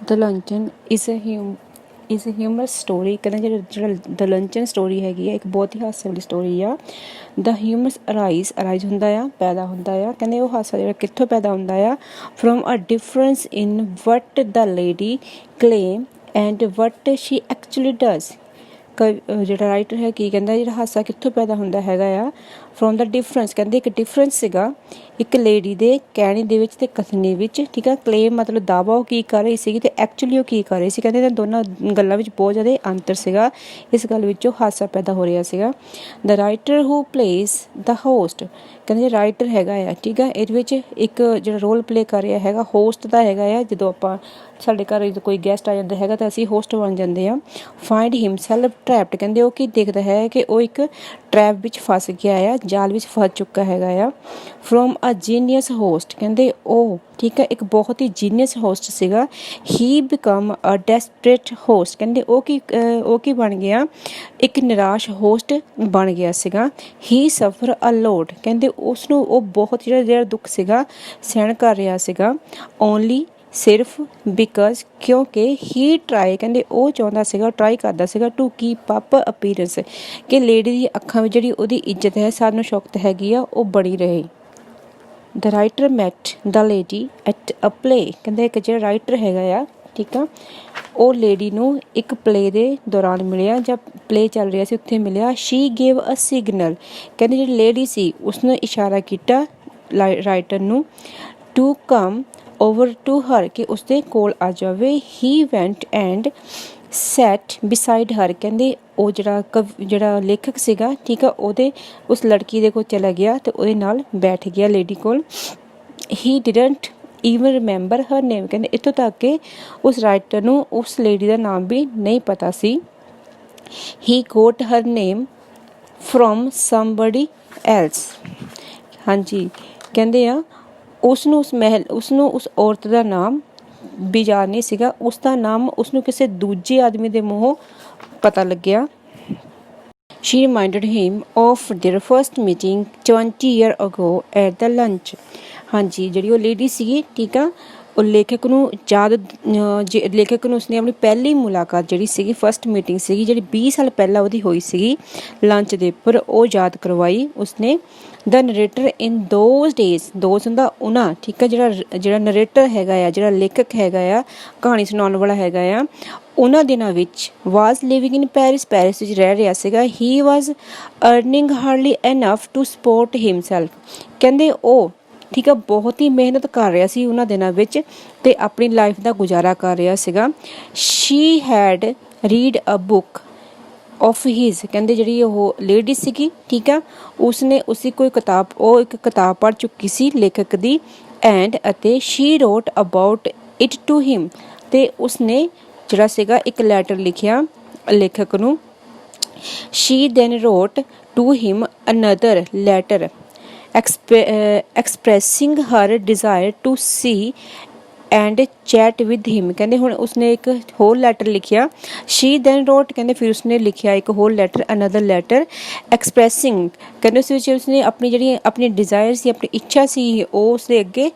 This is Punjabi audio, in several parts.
The luncheon is a humour story. ਕਹਿੰਦੇ ਜਿਹੜਾ ਦ ਲੰਚਨ ਸਟੋਰੀ ਹੈਗੀ ਆ ਇੱਕ ਬਹੁਤ ਹੀ ਹਾਸੇ ਵਾਲੀ ਸਟੋਰੀ ਆ। ਦ ਹਿਊਮਰਸ ਅਰਾਈਜ਼ ਹੁੰਦਾ ਆ, ਪੈਦਾ ਹੁੰਦਾ ਆ। ਕਹਿੰਦੇ ਉਹ ਹਾਸਾ ਜਿਹੜਾ ਕਿੱਥੋਂ ਪੈਦਾ ਹੁੰਦਾ ਆ, from a difference in what the lady claim and what she actually does. ਜਿਹੜਾ ਰਾਈਟਰ ਹੈ ਕੀ ਕਹਿੰਦਾ, ਜਿਹੜਾ ਹਾਸਾ ਕਿੱਥੋਂ ਪੈਦਾ ਹੁੰਦਾ ਹੈਗਾ ਆ, ਫਰੋਮ ਦਾ ਡਿਫਰੈਂਸ। ਕਹਿੰਦੇ ਇੱਕ ਡਿਫਰੈਂਸ ਸੀਗਾ ਇੱਕ ਲੇਡੀ ਦੇ ਕਹਿਣੇ ਦੇ ਵਿੱਚ ਤੇ ਕਥਨੀ ਵਿੱਚ, ਠੀਕ ਆ। ਕਲੇਮ ਮਤਲਬ ਦਾਵਾ ਉਹ ਕੀ ਕਰ ਰਹੀ ਸੀਗੀ, ਤੇ ਐਕਚੁਅਲੀ ਉਹ ਕੀ ਕਰ ਰਹੀ ਸੀ। ਕਹਿੰਦੇ ਇਹਨਾਂ ਦੋਨਾਂ ਗੱਲਾਂ ਵਿੱਚ ਬਹੁਤ ਜ਼ਿਆਦਾ ਅੰਤਰ ਸੀਗਾ। ਇਸ ਗੱਲ ਵਿੱਚੋਂ ਹਾਸਾ ਪੈਦਾ ਹੋ ਰਿਹਾ ਸੀਗਾ। ਦ ਰਾਈਟਰ ਹੂ ਪਲੇਸ ਦ ਹੋਸਟ। ਕਹਿੰਦੇ ਰਾਈਟਰ ਹੈਗਾ ਆ, ਠੀਕ ਆ, ਇਹਦੇ ਵਿੱਚ ਇੱਕ ਜਿਹੜਾ ਰੋਲ ਪਲੇ ਕਰ ਰਿਹਾ ਹੈਗਾ ਹੋਸਟ ਦਾ ਹੈਗਾ ਆ। ਜਦੋਂ ਆਪਾਂ ਸਾਡੇ ਘਰ ਕੋਈ ਗੈਸਟ ਆ ਜਾਂਦਾ ਹੈਗਾ ਤਾਂ ਅਸੀਂ ਹੋਸਟ ਬਣ ਜਾਂਦੇ ਹਾਂ। Find himself trapped. ਕਹਿੰਦੇ ਉਹ ਕੀ ਦੇਖਦਾ ਹੈ ਕਿ ਉਹ ਇੱਕ ਟਰੈਪ ਵਿੱਚ ਫਸ ਗਿਆ ਆ, ਜਾਲ ਵਿੱਚ ਫਸ ਚੁੱਕਾ ਹੈਗਾ ਆ। From a genius host. ਕਹਿੰਦੇ ਉਹ, ਠੀਕ ਹੈ, ਇੱਕ ਬਹੁਤ ਹੀ ਜੀਨੀਅਸ ਹੋਸਟ ਸੀਗਾ। ਹੀ ਬਿਕਮ ਅ ਡੈਸਪਰੇਟ ਹੋਸਟ। ਕਹਿੰਦੇ ਉਹ ਕੀ ਬਣ ਗਿਆ, ਇੱਕ ਨਿਰਾਸ਼ ਹੋਸਟ ਬਣ ਗਿਆ ਸੀਗਾ। ਹੀ ਸਫਰ ਅ ਲੋਟ। ਕਹਿੰਦੇ ਉਸਨੂੰ ਉਹ ਬਹੁਤ ਜਿਹੜਾ ਦੁੱਖ ਸੀਗਾ ਸਹਿਣ ਕਰ ਰਿਹਾ ਸੀਗਾ। ਓਨਲੀ ਸਿਰਫ ਬਿਕਾਜ਼ ਕਿਉਂਕਿ ਹੀ ਟਰਾਈ। ਕਹਿੰਦੇ ਉਹ ਚਾਹੁੰਦਾ ਸੀਗਾ, ਟਰਾਈ ਕਰਦਾ ਸੀਗਾ ਟੂ ਕੀਪ ਅਪ ਅਪੀਅਰੈਂਸ, ਕਿ ਲੇਡੀ ਦੀ ਅੱਖਾਂ ਵਿੱਚ ਜਿਹੜੀ ਉਹਦੀ ਇੱਜ਼ਤ ਹੈ, ਸਾਨੂੰ ਸ਼ੌਕਤ ਹੈਗੀ ਆ, ਉਹ ਬਣੀ ਰਹੇ। The writer met the lady at a play. ਕਹਿੰਦੇ ਇੱਕ ਜਿਹੜਾ ਰਾਈਟਰ ਹੈਗਾ ਆ, ਠੀਕ ਆ, ਉਹ ਲੇਡੀ ਨੂੰ ਇੱਕ ਪਲੇ ਦੇ ਦੌਰਾਨ ਮਿਲਿਆ, ਜਾਂ ਪਲੇ ਚੱਲ ਰਿਹਾ ਸੀ ਉੱਥੇ ਮਿਲਿਆ। ਸ਼ੀ ਗੇਵ ਅ ਸਿਗਨਲ। ਕਹਿੰਦੇ ਜਿਹੜੀ ਲੇਡੀ ਸੀ ਉਸਨੇ ਇਸ਼ਾਰਾ ਕੀਤਾ ਰਾਈਟਰ ਨੂੰ, ਟੂ ਕਮ ਓਵਰ ਟੂ ਹਰ, ਕਿ ਉਸਦੇ ਕੋਲ ਆ ਜਾਵੇ। ਹੀ ਵੈਂਟ ਐਂਡ ਸੈਟ ਬਿਸਾਈਡ ਹਰ। ਕਹਿੰਦੇ ਉਹ ਜਿਹੜਾ ਲੇਖਕ ਸੀਗਾ, ਠੀਕ ਆ, ਉਸ ਲੜਕੀ ਦੇ ਕੋਲ ਚਲਾ ਗਿਆ ਤੇ ਉਹਦੇ ਨਾਲ ਬੈਠ ਗਿਆ ਲੇਡੀ ਕੋਲ। ਹੀ ਡਿਡਨਟ ਈਵਨ ਰਿਮੈਂਬਰ ਹਰ ਨੇਮ। ਕਹਿੰਦੇ ਇੱਥੋਂ ਤੱਕ ਕਿ ਉਸ ਰਾਈਟਰ ਨੂੰ ਉਸ ਲੇਡੀ ਦਾ ਨਾਮ ਵੀ ਨਹੀਂ ਪਤਾ ਸੀ। He got her name from somebody else. ਹਾਂਜੀ, ਕਹਿੰਦੇ ਆ ਉਸਨੂੰ ਉਸ ਔਰਤ ਦਾ ਨਾਮ ਵੀ ਯਾਦ ਨਹੀਂ ਸੀਗਾ, ਉਸਦਾ ਨਾਮ ਉਸਨੂੰ ਕਿਸੇ ਦੂਜੇ ਆਦਮੀ ਦੇ ਮੂੰਹੋਂ ਪਤਾ ਲੱਗਿਆ। She reminded him of their first meeting 20 years ago at the lunch। ਹਾਂਜੀ, ਜਿਹੜੀ ਉਹ ਲੇਡੀ ਸੀਗੀ, ਠੀਕ ਆ, ਉਹ ਲੇਖਕ ਨੂੰ ਉਸਨੇ ਆਪਣੀ ਪਹਿਲੀ ਮੁਲਾਕਾਤ ਜਿਹੜੀ ਸੀਗੀ, ਫਸਟ ਮੀਟਿੰਗ ਸੀਗੀ, ਜਿਹੜੀ 20 ਸਾਲ ਪਹਿਲਾਂ ਉਹਦੀ ਹੋਈ ਸੀਗੀ ਲੰਚ ਦੇ ਉੱਪਰ, ਉਹ ਯਾਦ ਕਰਵਾਈ ਉਸਨੇ। The narrator in those days. Those ਹੁੰਦਾ ਉਹਨਾਂ, ਠੀਕ ਆ, ਜਿਹੜਾ ਨਰੇਟਰ ਹੈਗਾ ਆ, ਜਿਹੜਾ ਲੇਖਕ ਹੈਗਾ ਆ, ਕਹਾਣੀ ਸੁਣਾਉਣ ਵਾਲਾ ਹੈਗਾ ਆ, ਉਹਨਾਂ ਦਿਨਾਂ ਵਿੱਚ ਵਾਜ਼ ਲਿਵਿੰਗ ਇਨ ਪੈਰਿਸ ਵਿੱਚ ਰਹਿ ਰਿਹਾ ਸੀਗਾ। He was earning hardly enough to support himself. ਕਹਿੰਦੇ ਉਹ, ਠੀਕ ਆ, ਬਹੁਤ ਹੀ ਮਿਹਨਤ ਕਰ ਰਿਹਾ ਸੀ ਉਹਨਾਂ ਦਿਨਾਂ ਵਿੱਚ ਤੇ ਆਪਣੀ ਲਾਈਫ ਦਾ ਗੁਜ਼ਾਰਾ ਕਰ ਰਿਹਾ ਸੀਗਾ। She had read a book of his. ਕਹਿੰਦੇ ਜਿਹੜੀ ਉਹ ਲੇਡੀ ਸੀਗੀ, ਠੀਕ ਆ, ਉਸਨੇ ਇੱਕ ਕਿਤਾਬ ਪੜ੍ਹ ਚੁੱਕੀ ਸੀ ਲੇਖਕ ਦੀ। ਐਂਡ ਅਤੇ she wrote about it to him. ਤੇ ਉਸਨੇ ਜਿਹੜਾ ਸੀਗਾ ਇੱਕ ਲੈਟਰ ਲਿਖਿਆ ਲੇਖਕ ਨੂੰ। She then wrote to him another letter expressing her desire to see and chat with him। ਕਹਿੰਦੇ ਹੁਣ ਉਸਨੇ ਇੱਕ ਹੋਰ ਲੈਟਰ ਲਿਖਿਆ। she then wrote, ਕਹਿੰਦੇ ਫਿਰ ਉਸਨੇ ਲਿਖਿਆ ਇੱਕ ਹੋਰ ਲੈਟਰ, another letter expressing। ਕਹਿੰਦੇ ਉਸ ਵਿੱਚ ਉਸਨੇ ਆਪਣੀ ਡਿਜ਼ਾਇਰ ਸੀ, ਆਪਣੀ ਇੱਛਾ ਸੀ, ਉਹ ਉਸਦੇ ਅੱਗੇ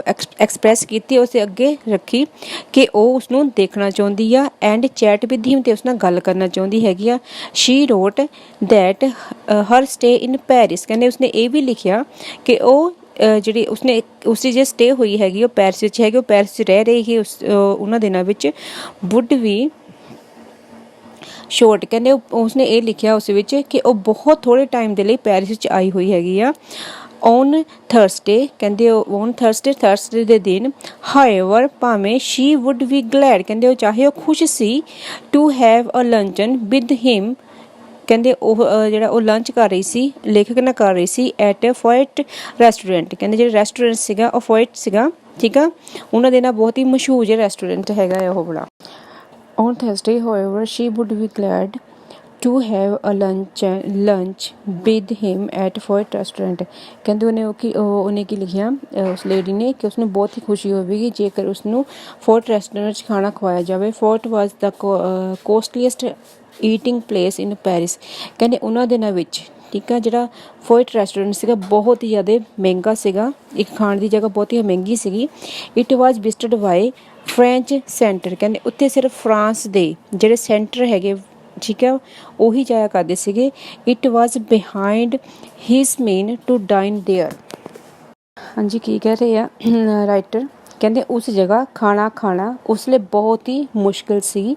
ਐਕਸਪ੍ਰੈਸ ਕੀਤੀ, ਉਸਦੇ ਅੱਗੇ ਰੱਖੀ ਕਿ ਉਹ ਉਸਨੂੰ ਦੇਖਣਾ ਚਾਹੁੰਦੀ ਆ। ਐਂਡ ਚੈਟ ਵਿਦ ਹਿਮ, ਤੇ ਉਸ ਨਾਲ ਗੱਲ ਕਰਨਾ ਚਾਹੁੰਦੀ ਹੈਗੀ ਆ। she wrote that her stay in Paris। ਕਹਿੰਦੇ ਉਸਨੇ ਇਹ ਵੀ ਲਿਖਿਆ ਕਿ ਉਹ ਜਿਹੜੀ ਉਸਦੀ ਜੇ ਸਟੇ ਹੋਈ ਹੈਗੀ ਉਹ ਪੈਰਿਸ ਵਿੱਚ ਹੈਗੀ, ਉਹ ਪੈਰਿਸ 'ਚ ਰਹਿ ਰਹੀ ਸੀ ਉਹਨਾਂ ਦਿਨਾਂ ਵਿੱਚ। ਵੁੱਡ ਵੀ ਸ਼ੋਰਟ। ਕਹਿੰਦੇ ਉਸਨੇ ਇਹ ਲਿਖਿਆ ਉਸ ਵਿੱਚ ਕਿ ਉਹ ਬਹੁਤ ਥੋੜ੍ਹੇ ਟਾਈਮ ਦੇ ਲਈ ਪੈਰਿਸ ਵਿੱਚ ਆਈ ਹੋਈ ਹੈਗੀ ਆ। On Thursday. ਕਹਿੰਦੇ ਔਨ ਥਰਸਡੇ ਦੇ ਦਿਨ। ਹਾਊਐਵਰ, ਭਾਵੇਂ ਸ਼ੀ ਵੁੱਡ ਵੀ ਗਲੈਡ। ਕਹਿੰਦੇ ਉਹ ਚਾਹੇ ਉਹ ਖੁਸ਼ ਸੀ to have a luncheon with him. ਕਹਿੰਦੇ ਉਹ ਲੰਚ ਕਰ ਰਹੀ ਸੀ, ਲੇਖਕ ਨਾਲ ਕਰ ਰਹੀ ਸੀ, ਐਟ ਫੋਇਟ ਰੈਸਟੋਰੈਂਟ। ਕਹਿੰਦੇ ਜਿਹੜਾ ਰੈਸਟੋਰੈਂਟ ਸੀਗਾ ਉਹ ਫੋਇਟ ਸੀਗਾ, ਠੀਕ ਆ, ਉਹਨਾਂ ਦੇ ਨਾਲ ਬਹੁਤ ਹੀ ਮਸ਼ਹੂਰ ਜਿਹੜਾ ਰੈਸਟੋਰੈਂਟ ਹੈਗਾ ਉਹ ਬੜਾ। On Thursday however she would be glad to have a lunch with him at Foyot restaurant. ਕਹਿੰਦੇ ਉਹਨੇ ਕੀ ਲਿਖਿਆ ਉਸ ਲੇਡੀ ਨੇ ਕਿ ਉਸਨੂੰ ਬਹੁਤ ਹੀ ਖੁਸ਼ੀ ਹੋਵੇਗੀ ਜੇਕਰ ਉਸਨੂੰ ਫੋਰਟ ਰੈਸਟੋਰੈਂਟ 'ਚ ਖਾਣਾ ਖਵਾਇਆ ਜਾਵੇ। ਫੋਰਟ ਵਾਜ਼ ਦਾ ਕੋਸਟਲੀਐਸਟ ਈਟਿੰਗ ਪਲੇਸ ਇਨ ਪੈਰਿਸ। ਕਹਿੰਦੇ ਉਹਨਾਂ ਦਿਨਾਂ ਵਿੱਚ, ਠੀਕ ਆ। ਜਿਹੜਾ ਫੋਇਟ ਰੈਸਟੋਰੈਂਟ ਸੀਗਾ ਬਹੁਤ ਹੀ ਜ਼ਿਆਦਾ ਮਹਿੰਗਾ ਸੀਗਾ, ਇੱਕ ਖਾਣ ਦੀ ਜਗ੍ਹਾ ਬਹੁਤ ਹੀ ਮਹਿੰਗੀ ਸੀਗੀ। It was visited by French senator, ਕਹਿੰਦੇ ਉੱਥੇ ਸਿਰਫ ਫਰਾਂਸ ਦੇ ਜਿਹੜੇ ਸੈਂਟਰ ਹੈਗੇ, ਠੀਕ ਆ, ਉਹੀ ਜਾਇਆ ਕਰਦੇ ਸੀਗੇ। It was behind his mean to dine there. ਹਾਂਜੀ, ਕੀ ਕਹਿ ਰਹੇ ਆ ਰਾਈਟਰ, ਕਹਿੰਦੇ ਉਸ ਜਗ੍ਹਾ ਖਾਣਾ ਖਾਣਾ ਉਸ ਲਈ ਬਹੁਤ ਹੀ ਮੁਸ਼ਕਿਲ ਸੀ।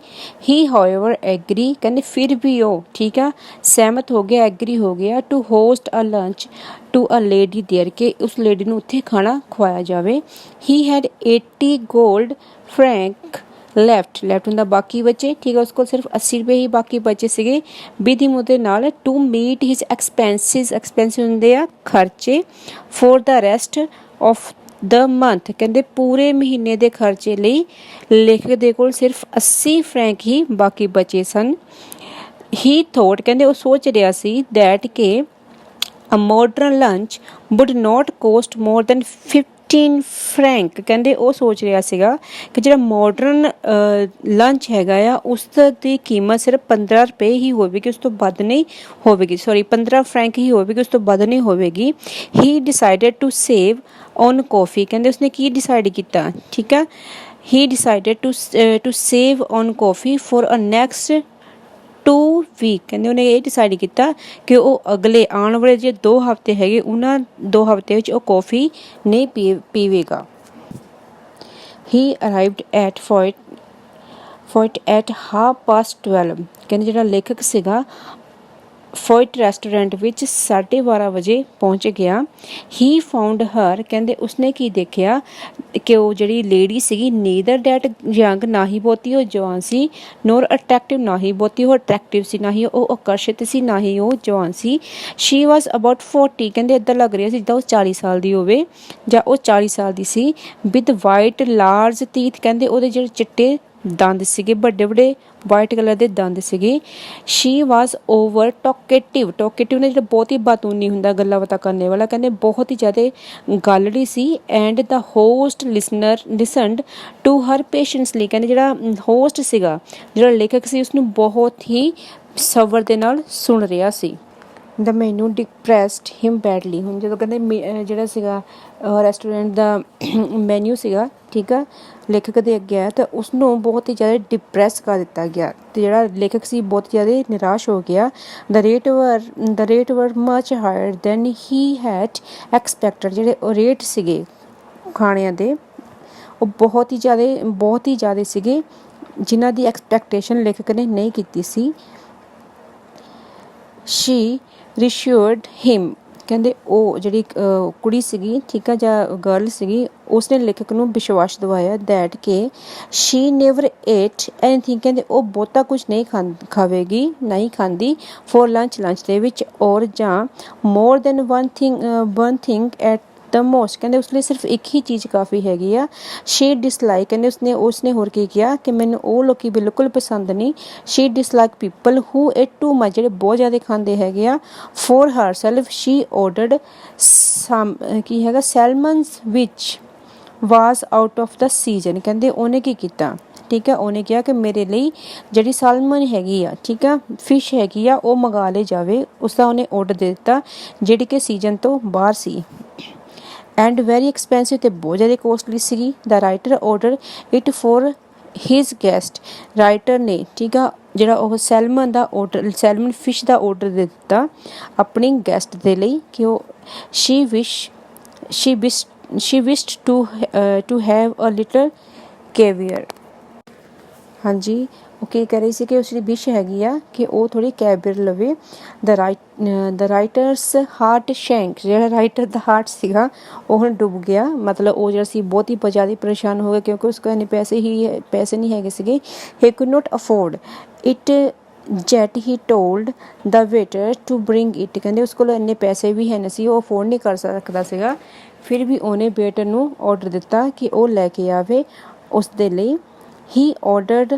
ਹੀ ਹਾਊਐਵਰ ਐਗਰੀ, ਕਹਿੰਦੇ ਫਿਰ ਵੀ ਉਹ, ਠੀਕ ਆ, ਸਹਿਮਤ ਹੋ ਗਿਆ, ਐਗਰੀ ਹੋ ਗਿਆ to host a lunch to a lady there, ਕਿ ਉਸ ਲੇਡੀ ਨੂੰ ਉੱਥੇ ਖਾਣਾ ਖਵਾਇਆ ਜਾਵੇ। He had 80 gold franc left ਹੁੰਦਾ ਬਾਕੀ ਬਚੇ, ਠੀਕ ਹੈ, ਉਸ ਕੋਲ ਸਿਰਫ 80 ਰੁਪਏ ਹੀ ਬਾਕੀ ਬਚੇ ਸੀਗੇ। ਵਿਦ ਹਿਮ ਉਹਦੇ ਨਾਲ ਟੂ ਮੀਟ ਹਿਸ ਐਕਸਪੈਂਸਿਸ ਹੁੰਦੇ ਆ ਖਰਚੇ, for the rest of the month, ਕਹਿੰਦੇ ਪੂਰੇ ਮਹੀਨੇ ਦੇ ਖਰਚੇ ਲਈ ਲੇਖਕ ਦੇ ਕੋਲ ਸਿਰਫ 80 ਫਰੈਂਕ ਹੀ ਬਾਕੀ ਬਚੇ ਸਨ। ਹੀ ਥੋਟ, ਕਹਿੰਦੇ ਉਹ ਸੋਚ ਰਿਹਾ ਸੀ ਦੈਟ ਕਿ a modern lunch would not cost more than 15 Frank, ਕਹਿੰਦੇ ਉਹ ਸੋਚ ਰਿਹਾ ਸੀਗਾ ਕਿ ਜਿਹੜਾ ਮਾਡਰਨ ਲੰਚ ਹੈਗਾ ਆ ਉਸ ਦੀ ਕੀਮਤ ਸਿਰਫ 15 ਰੁਪਏ ਹੀ ਹੋਵੇਗੀ, ਉਸ ਤੋਂ ਵੱਧ ਨਹੀਂ ਹੋਵੇਗੀ, 15 ਫਰੈਂਕ ਹੀ ਹੋਵੇਗੀ, ਉਸ ਤੋਂ ਵੱਧ ਨਹੀਂ ਹੋਵੇਗੀ। He decided to save on coffee, ਕਹਿੰਦੇ ਉਸਨੇ ਕੀ ਡਿਸਾਈਡ ਕੀਤਾ, ਠੀਕ ਆ, he decided to save on coffee for a next 2 week, ਕਹਿੰਦੇ ਉਹਨੇ ਇਹ ਡਿਸਾਈਡ ਕੀਤਾ ਕਿ ਉਹ ਅਗਲੇ ਆਉਣ ਵਾਲੇ ਜੇ 2 ਹਫ਼ਤੇ ਹੈਗੇ, ਉਹਨਾਂ 2 ਹਫ਼ਤੇ ਵਿੱਚ ਉਹ ਕੌਫੀ ਨਹੀਂ ਪੀਵੇਗਾ। ਹੀ ਅਰਾਈਵਡ ਐਟ ਫੋਇਟ ਐਟ 12:30, ਕਹਿੰਦੇ ਜਿਹੜਾ ਲੇਖਕ ਸੀਗਾ ਫੋਇਟ ਰੈਸਟੋਰੈਂਟ ਵਿੱਚ 12:30 ਵਜੇ ਪਹੁੰਚ ਗਿਆ। ਹੀ ਫਾਊਂਡ ਹਰ, ਕਹਿੰਦੇ ਉਸਨੇ ਕੀ ਦੇਖਿਆ ਕਿ ਉਹ ਜਿਹੜੀ ਲੇਡੀ ਸੀਗੀ ਨੀਦਰ ਡੈਟ ਯੰਗ, ਨਾ ਹੀ ਬਹੁਤੀ ਉਹ ਜਵਾਨ ਸੀ, ਨੋਰ ਅਟਰੈਕਟਿਵ, ਨਾ ਹੀ ਬਹੁਤੀ ਉਹ ਅਟਰੈਕਟਿਵ ਸੀ, ਨਾ ਹੀ ਉਹ ਆਕਰਸ਼ਿਤ ਸੀ, ਨਾ ਹੀ ਉਹ ਜਵਾਨ ਸੀ। ਸ਼ੀ ਵਾਜ਼ ਅਬਾਊਟ 40, ਕਹਿੰਦੇ ਇੱਦਾਂ ਲੱਗ ਰਿਹਾ ਸੀ ਜਿੱਦਾਂ ਉਹ 40 ਸਾਲ ਦੀ ਹੋਵੇ ਜਾਂ ਉਹ 40 ਸਾਲ ਦੀ ਸੀ। ਵਿਦ ਵਾਈਟ ਲਾਰਜ ਟੀਥ, ਕਹਿੰਦੇ ਉਹਦੇ ਜਿਹੜੇ ਚਿੱਟੇ ਦੰਦ ਸੀਗੇ, ਵੱਡੇ ਵੱਡੇ ਵਾਈਟ ਕਲਰ ਦੇ ਦੰਦ ਸੀਗੇ। ਸ਼ੀ ਵਾਜ਼ ਓਵਰ ਟੋਕੇਟਿਵ ਨੇ ਜਿਹੜਾ ਬਹੁਤ ਹੀ ਬਾਤੂਨੀ ਹੁੰਦਾ, ਗੱਲਾਂ ਬਾਤਾਂ ਕਰਨੇ ਵਾਲਾ, ਕਹਿੰਦੇ ਬਹੁਤ ਹੀ ਜ਼ਿਆਦਾ ਗੱਲੜੀ ਸੀ। ਐਂਡ ਦਾ ਹੋਸਟ ਲਿਸਨਡ ਟੂ ਹਰ ਪੇਸ਼ੈਂਸਲੀ, ਕਹਿੰਦੇ ਜਿਹੜਾ ਹੋਸਟ ਸੀਗਾ, ਜਿਹੜਾ ਲੇਖਕ ਸੀ, ਉਸਨੂੰ ਬਹੁਤ ਹੀ ਸਬਰ ਦੇ ਨਾਲ ਸੁਣ ਰਿਹਾ ਸੀ। ਦਾ ਮੈਨੂ ਡਿਪਰੈਸਡ ਹਿਮ ਬੈਡਲੀ, ਹੁਣ ਜਦੋਂ ਕਹਿੰਦੇ ਜਿਹੜਾ ਸੀਗਾ ਰੈਸਟੋਰੈਂਟ ਦਾ ਮੈਨਿਊ ਸੀਗਾ, ਠੀਕ ਆ, ਲੇਖਕ ਦੇ ਅੱਗੇ ਆਇਆ ਤਾਂ ਉਸਨੂੰ ਬਹੁਤ ਹੀ ਜ਼ਿਆਦਾ ਡਿਪਰੈਸ ਕਰ ਦਿੱਤਾ ਗਿਆ, ਅਤੇ ਜਿਹੜਾ ਲੇਖਕ ਸੀ ਬਹੁਤ ਜ਼ਿਆਦਾ ਨਿਰਾਸ਼ ਹੋ ਗਿਆ। The rate were much higher than he had expected, ਜਿਹੜੇ ਉਹ ਰੇਟ ਸੀਗੇ ਖਾਣਿਆਂ ਦੇ ਉਹ ਬਹੁਤ ਹੀ ਜ਼ਿਆਦਾ ਸੀਗੇ, ਜਿਨ੍ਹਾਂ ਦੀ ਐਕਸਪੈਕਟੇਸ਼ਨ ਲੇਖਕ ਨੇ ਨਹੀਂ ਕੀਤੀ ਸੀ। ਸ਼ੀ ਰਿਸ਼ੋਰਡ ਹਿਮ, ਕਹਿੰਦੇ ਉਹ ਜਿਹੜੀ ਕੁੜੀ ਸੀਗੀ, ਠੀਕ ਆ, ਜਾਂ ਗਰਲ ਸੀਗੀ, ਉਸਨੇ ਲੇਖਕ ਨੂੰ ਵਿਸ਼ਵਾਸ ਦਿਵਾਇਆ ਦੈਟ ਕਿ ਸ਼ੀ ਨੇਵਰ ਏਟ ਐਨੀਥਿੰਗ, ਕਹਿੰਦੇ ਉਹ ਬਹੁਤਾ ਕੁਛ ਨਹੀਂ ਖਾਵੇਗੀ, ਨਹੀਂ ਖਾਂਦੀ, ਫੋਰ ਲੰਚ ਦੇ ਵਿੱਚ, ਔਰ ਜਾਂ ਮੋਰ than one thing at the most, ਕਹਿੰਦੇ ਉਸ ਲਈ ਸਿਰਫ ਇੱਕ ਹੀ ਚੀਜ਼ ਕਾਫੀ ਹੈਗੀ ਆ। ਸ਼ੀ ਡਿਸਲਾਈਕ, ਕਹਿੰਦੇ ਉਸਨੇ ਹੋਰ ਕੀ ਕਿਹਾ ਕਿ ਮੈਨੂੰ ਉਹ ਲੋਕੀ ਬਿਲਕੁਲ ਪਸੰਦ ਨਹੀਂ। She dislike people who ate too much, ਜਿਹੜੇ ਬਹੁਤ ਜ਼ਿਆਦਾ ਖਾਂਦੇ ਹੈਗੇ ਆ। For her self she ordered ਕੀ ਹੈਗਾ salmons which was out of the season, ਕਹਿੰਦੇ ਉਹਨੇ ਕੀ ਕੀਤਾ, ਠੀਕ ਆ, ਉਹਨੇ ਕਿਹਾ ਕਿ ਮੇਰੇ ਲਈ ਜਿਹੜੀ ਸਾਲਮਨ ਹੈਗੀ ਆ, ਠੀਕ ਆ, ਫਿਸ਼ ਹੈਗੀ ਆ, ਉਹ ਮੰਗਾ ਲਈ ਜਾਵੇ, ਉਸਦਾ ਉਹਨੇ ਆਰਡਰ ਦੇ ਦਿੱਤਾ ਜਿਹੜੀ ਕਿ ਸੀਜ਼ਨ ਤੋਂ ਬਾਹਰ ਸੀ। ਐਂਡ ਵੈਰੀ ਐਕਸਪੈਂਸਿਵ, ਅਤੇ ਬਹੁਤ ਜ਼ਿਆਦਾ ਕੋਸਟਲੀ ਸੀਗੀ। The writer order it for his guest, writer ਨੇ, ਠੀਕ ਆ, ਜਿਹੜਾ ਉਹ ਸੈਲਮਨ ਫਿਸ਼ ਦਾ ਆਰਡਰ ਦੇ ਦਿੱਤਾ ਆਪਣੀ ਗੈਸਟ ਦੇ ਲਈ ਕਿ ਉਹ she wished to have a little caviar. ਹਾਂਜੀ, ਉਹ ਕੀ ਕਹਿ ਰਹੀ ਸੀ ਕਿ ਉਸ ਦੀ ਵਿਸ਼ ਹੈਗੀ ਆ ਕਿ ਉਹ ਥੋੜ੍ਹੀ ਕੈਵੀਅਰ ਲਵੇ। ਦ ਰਾਈਟਰਸ ਹਾਰਟ ਸ਼ੈਂਕ, ਜਿਹੜਾ ਰਾਈਟਰ ਦਾ ਹਾਰਟ ਸੀਗਾ ਉਹ ਹੁਣ ਡੁੱਬ ਗਿਆ, ਮਤਲਬ ਉਹ ਜਿਹੜਾ ਸੀ ਬਹੁਤ ਹੀ ਜ਼ਿਆਦਾ ਪਰੇਸ਼ਾਨ ਹੋ ਗਿਆ ਕਿਉਂਕਿ ਉਸ ਕੋਲ ਇੰਨੇ ਪੈਸੇ ਨਹੀਂ ਹੈਗੇ ਸੀਗੇ। He could not afford it yet he told the waiter to bring it, ਕਹਿੰਦੇ ਉਸ ਕੋਲ ਇੰਨੇ ਪੈਸੇ ਵੀ ਹੈ ਨਹੀਂ ਸੀ, ਉਹ ਅਫੋਰਡ ਨਹੀਂ ਕਰ ਸਕਦਾ ਸੀਗਾ, ਫਿਰ ਵੀ ਉਹਨੇ ਵੇਟਰ ਨੂੰ ਆਰਡਰ ਦਿੱਤਾ ਕਿ ਉਹ ਲੈ ਕੇ ਆਵੇ ਉਸ ਦੇ ਲਈ। ਹੀ ਆਰਡਰਡ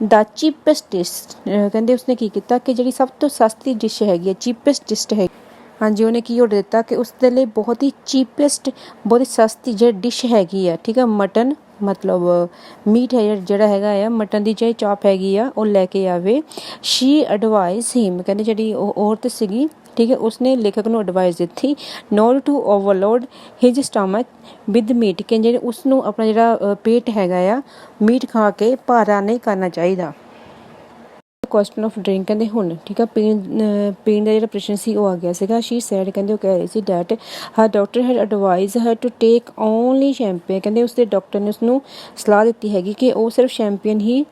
ਦਾ ਚੀਪੈਸਟ ਡਿਸ਼, ਕਹਿੰਦੇ ਉਸਨੇ ਕੀ ਕੀਤਾ ਕਿ ਜਿਹੜੀ ਸਭ ਤੋਂ ਸਸਤੀ ਡਿਸ਼ ਹੈਗੀ ਹੈ, ਚੀਪੈਸਟ ਡਿਸ਼ ਹੈਗੀ, ਹਾਂਜੀ, ਉਹਨੇ ਕੀ ਆਰਡਰ ਦਿੱਤਾ ਕਿ ਉਸ ਦੇ ਲਈ ਬਹੁਤ ਹੀ ਚੀਪੈਸਟ, ਬਹੁਤ ਹੀ ਸਸਤੀ ਜਿਹੜੀ ਡਿਸ਼ ਹੈਗੀ ਆ, ਠੀਕ ਆ, ਮਟਨ, ਮਤਲਬ ਮੀਟ ਹੈ ਜਿਹੜਾ ਹੈਗਾ ਆ, ਮਟਨ ਦੀ ਜਿਹੜੀ ਚਾਪ ਹੈਗੀ ਆ ਉਹ ਲੈ ਕੇ ਆਵੇ। ਸ਼ੀ ਐਡਵਾਈਜ਼ ਹਿਮ, ਕਹਿੰਦੇ ਜਿਹੜੀ ਉਹ ਔਰਤ ਸੀਗੀ ठीक है, उसने लेखक ਨੂੰ ਐਡਵਾਈਸ ਦਿੱਤੀ not to overload his stomach with meat ਕਿ ਜਿਹੜੇ ਉਸਨੂੰ ਆਪਣਾ ਜਿਹੜਾ ਪੇਟ ਹੈਗਾ ਆ ਮੀਟ ਖਾ ਕੇ ਭਾਰਾ ਨਹੀਂ ਕਰਨਾ ਚਾਹੀਦਾ। ਕੁਐਸਚਨ ਆਫ ਡਰਿੰਕ ਕਹਿੰਦੇ ਹੁਣ ਠੀਕ ਆ ਪੀਣ ਦਾ ਜਿਹੜਾ ਪ੍ਰਸ਼ਨ ਸੀ ਉਹ ਆ ਗਿਆ ਸੀਗਾ। ਸ਼ੀ ਸੈਡ ਕਹਿੰਦੇ ਉਹ ਕਹਿ ਰਹੀ ਸੀ that her doctor had advised her to take only champagne ਕਹਿੰਦੇ ਉਸਦੇ ਡਾਕਟਰ ਨੇ ਉਸਨੂੰ ਸਲਾਹ ਦਿੱਤੀ ਹੈਗੀ ਕਿ ਉਹ ਸਿਰਫ ਸ਼ੈਂਪੀਅਨ ਹੀ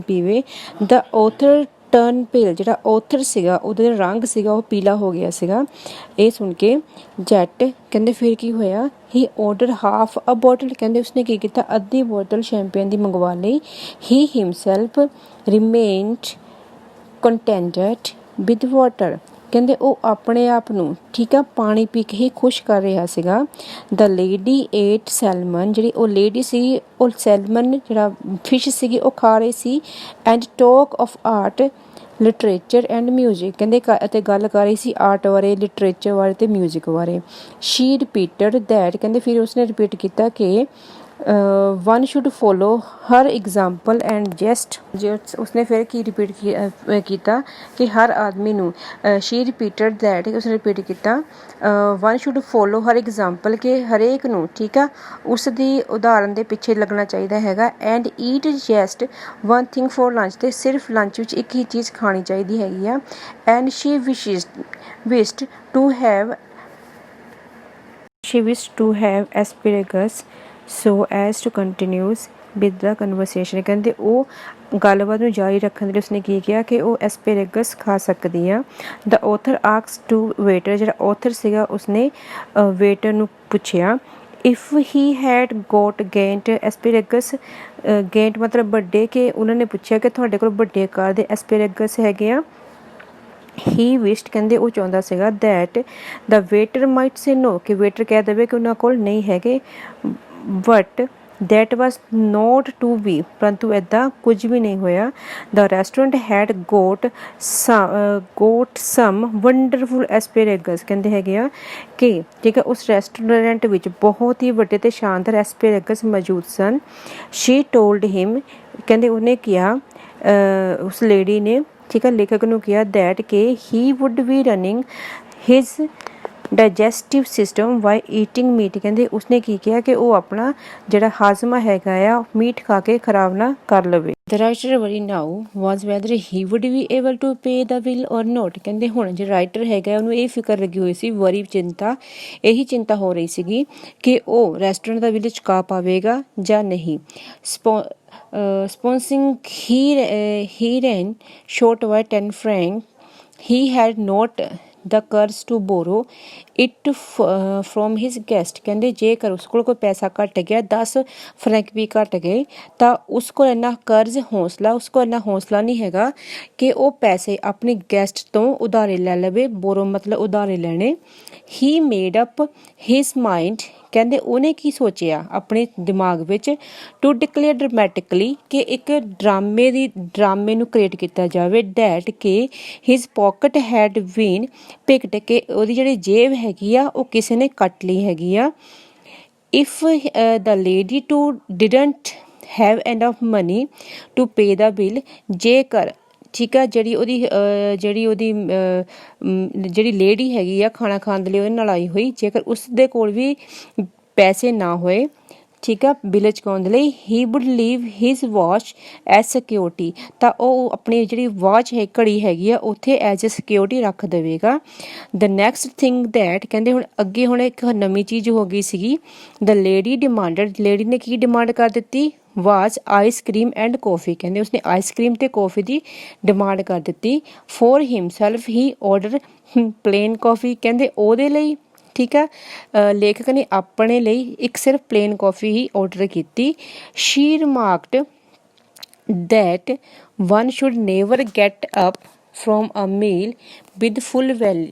ਪੀਵੇ। ਦਾ ਔਥਰ ਟਰਨ ਪੇਲ ਜਿਹੜਾ ਔਥਰ ਸੀਗਾ ਉਹਦਾ ਜਿਹੜਾ ਰੰਗ ਸੀਗਾ ਉਹ ਪੀਲਾ ਹੋ ਗਿਆ ਸੀਗਾ। ਇਹ ਸੁਣ ਕੇ ਜੈਟ ਕਹਿੰਦੇ ਫਿਰ ਕੀ ਹੋਇਆ ਹੀ ਆਰਡਰ ਹਾਫ ਅ ਬੋਟਲ ਕਹਿੰਦੇ ਉਸਨੇ ਕੀ ਕੀਤਾ ਅੱਧੀ ਬੋਤਲ ਸ਼ੈਂਪੇਨ ਦੀ ਮੰਗਵਾ ਲਈ। ਹੀ ਹਿਮਸੈਲਫ ਰਿਮੇਨਡ ਕੰਟੈਂਟਡ ਵਿਦ ਵਾਟਰ ਕਹਿੰਦੇ ਉਹ ਆਪਣੇ ਆਪ ਨੂੰ ਠੀਕ ਆ ਪਾਣੀ ਪੀ ਕੇ ਹੀ ਖੁਸ਼ ਕਰ ਰਿਹਾ ਸੀਗਾ। ਦ ਲੇਡੀ ਏਟ ਸੈਲਮਨ ਜਿਹੜੀ ਉਹ ਲੇਡੀ ਸੀ ਉਹ ਸੈਲਮਨ ਜਿਹੜਾ ਫਿਸ਼ ਸੀਗੀ ਉਹ ਖਾ ਰਹੀ ਸੀ। And talk of art literature and music ਕਹਿੰਦੇ ਅਤੇ ਗੱਲ ਕਰ ਰਹੀ ਸੀ ਆਰਟ ਬਾਰੇ ਲਿਟਰੇਚਰ ਬਾਰੇ ਅਤੇ ਮਿਊਜ਼ਿਕ ਬਾਰੇ। ਸ਼ੀ ਰਿਪੀਟਡ ਦੈਟ ਕਹਿੰਦੇ ਫਿਰ ਉਸਨੇ ਰਿਪੀਟ ਕੀਤਾ ਕਿ one should follow her example and just ਉਸਨੇ ਫਿਰ ਕੀ ਰਿਪੀਟ ਕੀਤਾ ਕਿ ਹਰ ਆਦਮੀ ਨੂੰ ਸ਼ੀ ਰਿਪੀਟਡ ਦੈਟ ਉਸਨੇ ਰਿਪੀਟ ਕੀਤਾ one should follow her example ਕਿ ਹਰੇਕ ਨੂੰ ਠੀਕ ਆ ਉਸ ਦੀ ਉਦਾਹਰਨ ਦੇ ਪਿੱਛੇ ਲੱਗਣਾ ਚਾਹੀਦਾ ਹੈਗਾ। And eat just one thing for lunch ਅਤੇ ਸਿਰਫ ਲੰਚ ਵਿੱਚ ਇੱਕ ਹੀ ਚੀਜ਼ ਖਾਣੀ ਚਾਹੀਦੀ ਹੈਗੀ ਆ। And she wished to have asparagus so as to continues with the conversation ਕਹਿੰਦੇ ਉਹ ਗੱਲਬਾਤ ਨੂੰ ਜਾਰੀ ਰੱਖਣ ਦੇ ਲਈ ਉਸਨੇ ਕੀ ਕਿਹਾ ਕਿ ਉਹ ਐਸਪੀਰੇਗਸ ਖਾ ਸਕਦੀ ਆ। ਦਾ ਔਥਰ ਆਸਕਸ ਟੂ ਵੇਟਰ ਜਿਹੜਾ ਔਥਰ ਸੀਗਾ ਉਸਨੇ ਵੇਟਰ ਨੂੰ ਪੁੱਛਿਆ ਇਫ ਹੀ ਹੈਡ ਗੋਟ ਗੇਂਟ ਐਸਪੀਰੇਗਸ ਗੇਂਟ ਮਤਲਬ ਵੱਡੇ ਕਿ ਉਹਨਾਂ ਨੇ ਪੁੱਛਿਆ ਕਿ ਤੁਹਾਡੇ ਕੋਲ ਵੱਡੇ ਆਕਾਰ ਦੇ ਐਸਪੀਰੇਗਸ ਹੈਗੇ ਆ। ਹੀ ਵਿਸ਼ਡ ਕਹਿੰਦੇ ਉਹ ਚਾਹੁੰਦਾ ਸੀਗਾ that the waiter might say no ਕਿ ਵੇਟਰ ਕਹਿ ਦੇਵੇ ਕਿ ਉਹਨਾਂ ਕੋਲ ਨਹੀਂ ਹੈਗੇ। But that was not to be ਪਰੰਤੂ ਇੱਦਾਂ ਕੁਝ ਵੀ ਨਹੀਂ ਹੋਇਆ। The restaurant had got some wonderful asparagus ਕਹਿੰਦੇ ਹੈਗੇ ਆ ਕਿ ਠੀਕ ਹੈ ਉਸ ਰੈਸਟੋਰੈਂਟ ਵਿੱਚ ਬਹੁਤ ਹੀ ਵੱਡੇ ਅਤੇ ਸ਼ਾਨਦਾਰ ਐਸਪੀਰੇਗਸ ਮੌਜੂਦ ਸਨ। ਸ਼ੀ ਟੋਲਡ ਹਿਮ ਕਹਿੰਦੇ ਉਹਨੇ ਕਿਹਾ ਉਸ ਲੇਡੀ ਨੇ ਠੀਕ ਹੈ ਲੇਖਕ ਨੂੰ ਕਿਹਾ ਦੈਟ ਕਿ he would be running his digestive system by eating meat ਕਹਿੰਦੇ ਉਸਨੇ ਕੀ ਕਿਹਾ ਕਿ ਉਹ ਆਪਣਾ ਜਿਹੜਾ ਹਾਜ਼ਮਾ ਹੈਗਾ ਆ ਮੀਟ ਖਾ ਕੇ ਖਰਾਬ ਨਾ ਕਰ ਲਵੇ। The writer worry now was whether he would be able to pay the bill or not ਕਹਿੰਦੇ ਹੁਣ ਜਿਹੜਾ ਰਾਈਟਰ ਹੈਗਾ ਉਹਨੂੰ ਇਹ ਫਿਕਰ ਲੱਗੀ ਹੋਈ ਸੀ ਵਰੀ ਚਿੰਤਾ ਇਹੀ ਚਿੰਤਾ ਹੋ ਰਹੀ ਸੀਗੀ ਕਿ ਉਹ ਰੈਸਟੋਰੈਂਟ ਦਾ ਬਿੱਲ ਚੁਕਾ ਪਾਵੇਗਾ ਜਾਂ ਨਹੀਂ। Sponsoring he ran short by 10 francs. He had not the courage to borrow it from his guest ਕਹਿੰਦੇ ਜੇਕਰ ਉਸ ਕੋਲ ਕੋਈ ਪੈਸਾ ਘੱਟ ਗਿਆ 10 ਫਰੈਂਕ ਵੀ ਘੱਟ ਗਏ ਤਾਂ ਉਸ ਕੋਲ ਇੰਨਾ ਕਰਜ਼ ਉਸ ਕੋਲ ਇੰਨਾ ਹੌਸਲਾ ਨਹੀਂ ਹੈਗਾ ਕਿ ਉਹ ਪੈਸੇ ਆਪਣੇ ਗੈਸਟ ਤੋਂ ਉਧਾਰੇ ਲੈ ਲਵੇ। ਬੋਰੋ ਮਤਲਬ ਉਧਾਰੇ ਲੈਣੇ। ਹੀ ਮੇਡ ਅਪ ਹਿਜ਼ ਮਾਈਂਡ ਕਹਿੰਦੇ ਉਹਨੇ ਕੀ ਸੋਚਿਆ ਆਪਣੇ ਦਿਮਾਗ ਵਿੱਚ ਟੂ ਡਿਕਲੇਅਰ ਡਰਾਮੈਟਿਕਲੀ ਕਿ ਇੱਕ ਡਰਾਮੇ ਨੂੰ ਕ੍ਰੀਏਟ ਕੀਤਾ ਜਾਵੇ ਡੈਟ ਕਿ ਹਿਜ਼ ਪੋਕਟ ਹੈਡ ਬੀਨ ਪਿਕਡ ਕਿ ਉਹਦੀ ਜਿਹੜੀ ਜੇਬ ਹੈਗੀ ਆ ਉਹ ਕਿਸੇ ਨੇ ਕੱਟ ਲਈ ਹੈਗੀ ਆ। If the lady too didn't have enough money to pay the bill ਜੇਕਰ ਠੀਕ ਆ ਜਿਹੜੀ ਲੇਡੀ ਹੈਗੀ ਆ ਖਾਣਾ ਖਾਣ ਦੇ ਲਈ ਉਹਦੇ ਨਾਲ ਆਈ ਹੋਈ ਜੇਕਰ ਉਸ ਦੇ ਕੋਲ ਵੀ ਪੈਸੇ ਨਾ ਹੋਏ ਠੀਕ ਆ ਬਿੱਲ ਚੁਕਾਉਣ ਦੇ ਲਈ he would leave his watch as security ਤਾਂ ਉਹ ਆਪਣੀ ਜਿਹੜੀ ਵਾਚ ਹੈ ਘੜੀ ਹੈਗੀ ਆ ਉੱਥੇ ਐਜ਼ ਏ ਸਿਕਿਉਰਿਟੀ ਰੱਖ ਦੇਵੇਗਾ। ਦ ਨੈਕਸਟ ਥਿੰਗ ਦੈਟ ਕਹਿੰਦੇ ਹੁਣ ਅੱਗੇ ਹੁਣ ਇੱਕ ਨਵੀਂ ਚੀਜ਼ ਹੋ ਗਈ ਸੀਗੀ। ਦ ਲੇਡੀ ਡਿਮਾਂਡਡ ਲੇਡੀ ਨੇ ਕੀ ਡਿਮਾਂਡ ਕਰ ਦਿੱਤੀ ਵਾਜ਼ ਆਈਸ ਕ੍ਰੀਮ ਐਂਡ ਕੌਫੀ ਕਹਿੰਦੇ ਉਸਨੇ ਆਈਸ ਕ੍ਰੀਮ ਅਤੇ ਕੌਫੀ ਦੀ ਡਿਮਾਂਡ ਕਰ ਦਿੱਤੀ। ਫੋਰ ਹਿਮਸੈਲਫ ਹੀ ਆਰਡਰ ਪਲੇਨ ਕੌਫੀ ਕਹਿੰਦੇ ਉਹਦੇ ਲਈ ਠੀਕ ਆ ਲੇਖਕ ਨੇ ਆਪਣੇ ਲਈ ਇੱਕ ਸਿਰਫ ਪਲੇਨ ਕੌਫੀ ਹੀ ਆਰਡਰ ਕੀਤੀ। She remarked that one should never get up from a meal with full belly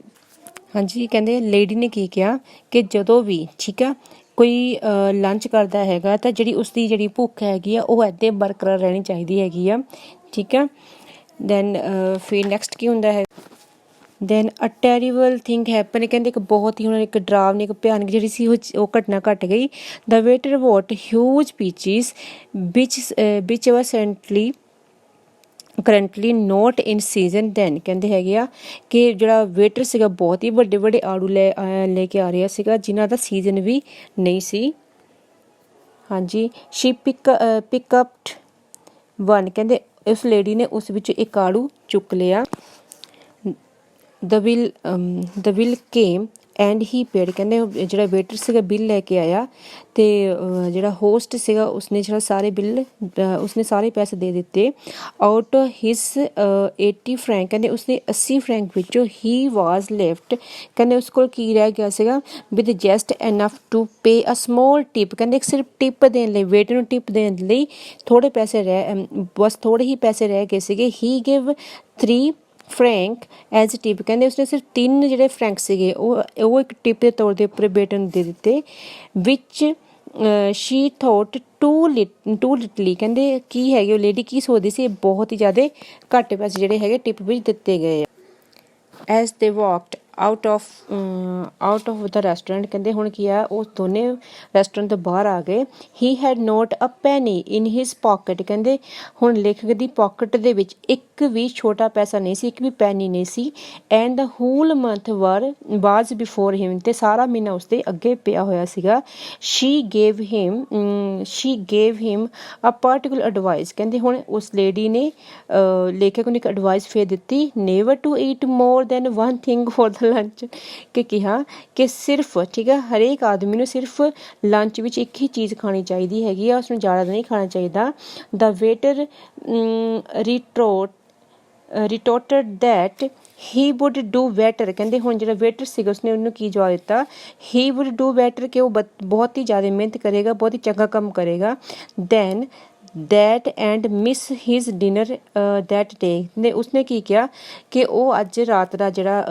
ਹਾਂਜੀ ਕਹਿੰਦੇ ਲੇਡੀ ਨੇ ਕੀ ਕਿਹਾ ਕਿ ਜਦੋਂ ਵੀ ਠੀਕ ਆ ਕੋਈ ਲੰਚ ਕਰਦਾ ਹੈਗਾ ਤਾਂ ਜਿਹੜੀ ਉਸਦੀ ਜਿਹੜੀ ਭੁੱਖ ਹੈਗੀ ਆ ਉਹ ਇੱਦਾਂ ਬਰਕਰਾਰ ਰਹਿਣੀ ਚਾਹੀਦੀ ਹੈਗੀ ਆ ਠੀਕ ਆ। ਦੈਨ ਫਿਰ ਨੈਕਸਟ ਕੀ ਹੁੰਦਾ ਹੈ then a terrible thing happen ਕਹਿੰਦੇ ਇੱਕ ਬਹੁਤ ਹੀ ਉਹਨਾਂ ਨੇ ਇੱਕ ਡਰਾਵਨੀ ਇੱਕ ਭਿਆਨਕ ਜਿਹੜੀ ਸੀ ਉਹ ਘਟਨਾ ਘਟ ਗਈ। ਦ ਵੇਟਰ ਵੋਟ ਹਿਊਜ ਪੀਚਿਸ ਵਿਚ ਵਾਸ ਸੈਂਟਲੀ ਕਰੰਟਲੀ ਨੋਟ ਇਨ ਸੀਜ਼ਨ ਦੈਨ ਕਹਿੰਦੇ ਹੈਗੇ ਆ ਕਿ ਜਿਹੜਾ ਵੇਟਰ ਸੀਗਾ ਬਹੁਤ ਹੀ ਵੱਡੇ ਵੱਡੇ ਆੜੂ ਲੈ ਕੇ ਆ ਰਿਹਾ ਸੀਗਾ ਜਿਨ੍ਹਾਂ ਦਾ ਸੀਜ਼ਨ ਵੀ ਨਹੀਂ ਸੀ। ਹਾਂਜੀ, ਸ਼ੀ ਪਿਕ ਅਪਡ ਵਨ ਕਹਿੰਦੇ ਉਸ ਲੇਡੀ ਨੇ ਉਸ ਵਿੱਚੋਂ ਇੱਕ ਆੜੂ ਚੁੱਕ ਲਿਆ। The bill came and he paid ਕਹਿੰਦੇ ਜਿਹੜਾ ਵੇਟਰ ਸੀਗਾ ਬਿੱਲ ਲੈ ਕੇ ਆਇਆ ਅਤੇ ਜਿਹੜਾ ਹੋਸਟ ਸੀਗਾ ਉਸਨੇ ਜਿਹੜਾ ਸਾਰੇ ਬਿੱਲ ਉਸਨੇ ਸਾਰੇ ਪੈਸੇ ਦੇ ਦਿੱਤੇ। ਆਊਟ ਹਿਸ 80 ਫਰੈਂਕ ਕਹਿੰਦੇ ਉਸਨੇ 80 ਫਰੈਂਕ ਵਿੱਚੋਂ ਹੀ ਵਾਜ਼ ਲੈਫਟ ਕਹਿੰਦੇ ਉਸ ਕੋਲ ਕੀ ਰਹਿ ਗਿਆ ਸੀਗਾ with just enough to pay a small tip ਕਹਿੰਦੇ ਸਿਰਫ ਟਿਪ ਦੇਣ ਲਈ ਵੇਟਰ ਨੂੰ ਟਿਪ ਦੇਣ ਲਈ ਥੋੜ੍ਹੇ ਪੈਸੇ ਬਸ ਥੋੜ੍ਹੇ ਹੀ ਪੈਸੇ ਰਹਿ ਗਏ ਸੀਗੇ। ਹੀ ਗਿਵ 3 ਫਰੈਂਕ ਐਜ਼ ਟਿਪ ਕਹਿੰਦੇ ਉਸਨੇ ਸਿਰਫ 3 ਜਿਹੜੇ ਫਰੈਂਕ ਸੀਗੇ ਉਹ ਇੱਕ ਟਿਪ ਦੇ ਤੌਰ ਦੇ ਉੱਪਰ ਬੇਟੇ ਨੂੰ ਦੇ ਦਿੱਤੇ। ਵਿਚ ਸ਼ੀ ਥੋਟ ਟੂ ਲਿਟਲੀ ਕਹਿੰਦੇ ਕੀ ਹੈਗੇ ਉਹ ਲੇਡੀ ਕੀ ਸੋਚਦੀ ਸੀ ਬਹੁਤ ਹੀ ਜ਼ਿਆਦਾ ਘੱਟ ਪੈਸੇ ਜਿਹੜੇ ਹੈਗੇ ਟਿਪ ਵਿੱਚ ਦਿੱਤੇ ਗਏ ਆ। ਐਜ਼ ਦੇ ਵਾਕਡ ਆਊਟ ਆਫ ਦਾ ਰੈਸਟੋਰੈਂਟ ਕਹਿੰਦੇ ਹੁਣ ਕੀ ਆ ਉਹ ਦੋਨੇ ਰੈਸਟੋਰੈਂਟ ਤੋਂ ਬਾਹਰ ਆ ਗਏ। He had not a penny in his pocket ਕਹਿੰਦੇ ਹੁਣ ਲੇਖਕ ਦੀ ਪੋਕਟ ਦੇ ਵਿੱਚ ਇੱਕ ਵੀ ਛੋਟਾ ਪੈਸਾ ਨਹੀਂ ਸੀ, ਇੱਕ ਵੀ ਪੈਨੀ ਨਹੀਂ ਸੀ। And the whole month was before him ਤੇ ਸਾਰਾ ਮਹੀਨਾ ਉਸਦੇ ਅੱਗੇ ਪਿਆ ਹੋਇਆ ਸੀਗਾ। She gave him a particular advice ਕਹਿੰਦੇ ਹੁਣ ਉਸ ਲੇਡੀ ਨੇ ਲੇਖਕ ਨੂੰ ਇੱਕ ਐਡਵਾਈਸ ਫੇਰ ਦਿੱਤੀ। Never to eat more than one thing for the lunch ਕਿ ਕਿਹਾ ਕਿ ਸਿਰਫ ਠੀਕ ਆ ਹਰੇਕ ਆਦਮੀ ਨੂੰ ਸਿਰਫ ਲੰਚ ਵਿੱਚ ਇੱਕ ਹੀ ਚੀਜ਼ ਖਾਣੀ ਚਾਹੀਦੀ ਹੈਗੀ ਆ, ਉਸਨੂੰ ਜ਼ਿਆਦਾ ਨਹੀਂ ਖਾਣਾ ਚਾਹੀਦਾ। The waiter retorted that he would do better ਕਹਿੰਦੇ ਹੁਣ ਜਿਹੜਾ ਵੇਟਰ ਸੀਗਾ ਉਸਨੇ ਉਹਨੂੰ ਕੀ ਜਵਾਬ ਦਿੱਤਾ ਹੀ ਵੁੱਡ ਡੂ ਬੈਟਰ ਕਿ ਉਹ ਬਹੁਤ ਹੀ ਜ਼ਿਆਦਾ ਮਿਹਨਤ ਕਰੇਗਾ, ਬਹੁਤ ਹੀ ਚੰਗਾ ਕੰਮ ਕਰੇਗਾ। Than that and miss his dinner that day ਨੇ ਉਸਨੇ ਕੀ ਕਿਹਾ ਕਿ ਉਹ ਅੱਜ ਰਾਤ ਦਾ ਜਿਹੜਾ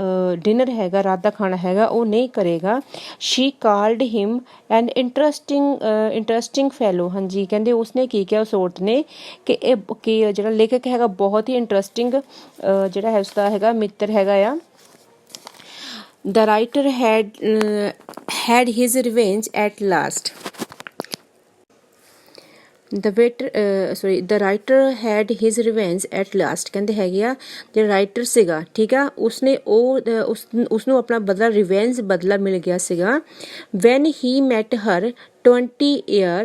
ਡਿਨਰ ਹੈਗਾ ਰਾਤ ਦਾ ਖਾਣਾ ਹੈਗਾ ਉਹ ਨਹੀਂ ਕਰੇਗਾ। ਸ਼ੀ ਕਾਲਡ ਹਿਮ ਐਨ ਇੰਟਰਸਟਿੰਗ ਫੈਲੋ ਹਾਂਜੀ ਕਹਿੰਦੇ ਉਸਨੇ ਕੀ ਕਿਹਾ ਉਸ ਔਰਤ ਨੇ ਕਿ ਜਿਹੜਾ ਲੇਖਕ ਹੈਗਾ ਬਹੁਤ ਹੀ ਇੰਟਰਸਟਿੰਗ ਜਿਹੜਾ ਹੈ ਉਸਦਾ ਹੈਗਾ ਮਿੱਤਰ ਹੈਗਾ ਆ। The writer had his revenge at last. The writer had his revenge at last ਕਹਿੰਦੇ ਹੈਗੇ ਆ ਜਿਹੜਾ ਰਾਈਟਰ ਸੀਗਾ ਠੀਕ ਆ ਉਸਨੇ ਉਸਨੂੰ ਆਪਣਾ ਬਦਲਾ ਮਿਲ ਗਿਆ ਸੀਗਾ। when he met her 20 year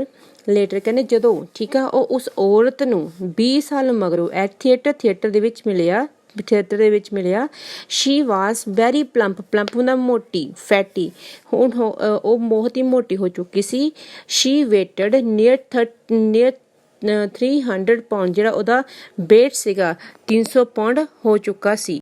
later ਕਹਿੰਦੇ ਜਦੋਂ ਠੀਕ ਆ ਉਹ ਉਸ ਔਰਤ ਨੂੰ 20 ਸਾਲ ਮਗਰੋਂ ਥੀਏਟਰ ਦੇ ਵਿੱਚ ਮਿਲਿਆ। ਸ਼ੀ ਵਾਸ ਵੈਰੀ ਪਲੰਪ ਹੁੰਦਾ ਮੋਟੀ ਫੈਟੀ ਹੁਣ ਉਹ ਬਹੁਤ ਹੀ ਮੋਟੀ ਹੋ ਚੁੱਕੀ ਸੀ। ਸ਼ੀ ਵੇਟਡ ਨੀਅਰ 300 ਪਾਉਂਡ ਜਿਹੜਾ ਉਹਦਾ weight ਸੀਗਾ 300 ਪਾਉਂਡ ਹੋ ਚੁੱਕਾ ਸੀ।